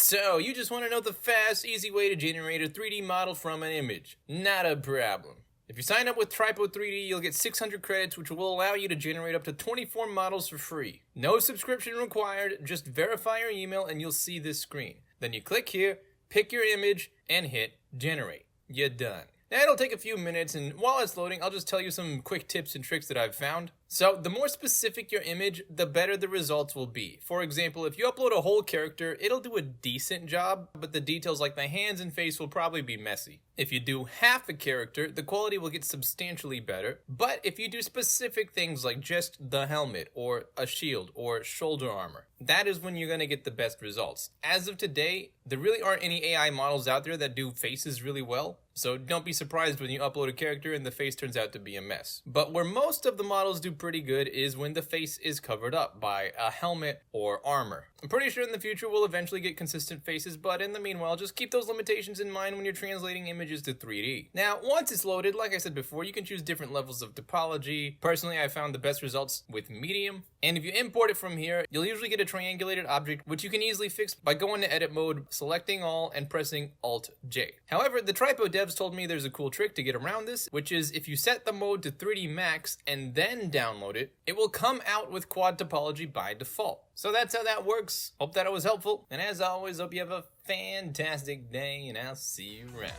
So, you just want to know the fast, easy way to generate a 3D model from an image. Not a problem. If you sign up with Image-To-3D, you'll get 600 credits, which will allow you to generate up to 24 models for free. No subscription required, just verify your email and you'll see this screen. Then you click here, pick your image, and hit generate. You're done. Now it'll take a few minutes, and while it's loading, I'll just tell you some quick tips and tricks that I've found. So, the more specific your image, the better the results will be. For example, if you upload a whole character, it'll do a decent job, but the details like the hands and face will probably be messy. If you do half a character, the quality will get substantially better, but if you do specific things like just the helmet, or a shield, or shoulder armor, that is when you're going to get the best results. As of today, there really aren't any AI models out there that do faces really well, so don't be surprised when you upload a character and the face turns out to be a mess. But where most of the models do pretty good is when the face is covered up by a helmet or armor. I'm pretty sure in the future we'll eventually get consistent faces, but in the meanwhile, just keep those limitations in mind when you're translating images to 3D. Now, once it's loaded, like I said before, you can choose different levels of topology. Personally, I found the best results with medium, and if you import it from here, you'll usually get a triangulated object, which you can easily fix by going to edit mode, selecting all, and pressing Alt-J. However, the Tripo devs told me there's a cool trick to get around this, which is if you set the mode to 3D Max and then download it, it will come out with quad topology by default. So that's how that works. Hope that it was helpful, and as always, hope you have a fantastic day, and I'll see you around.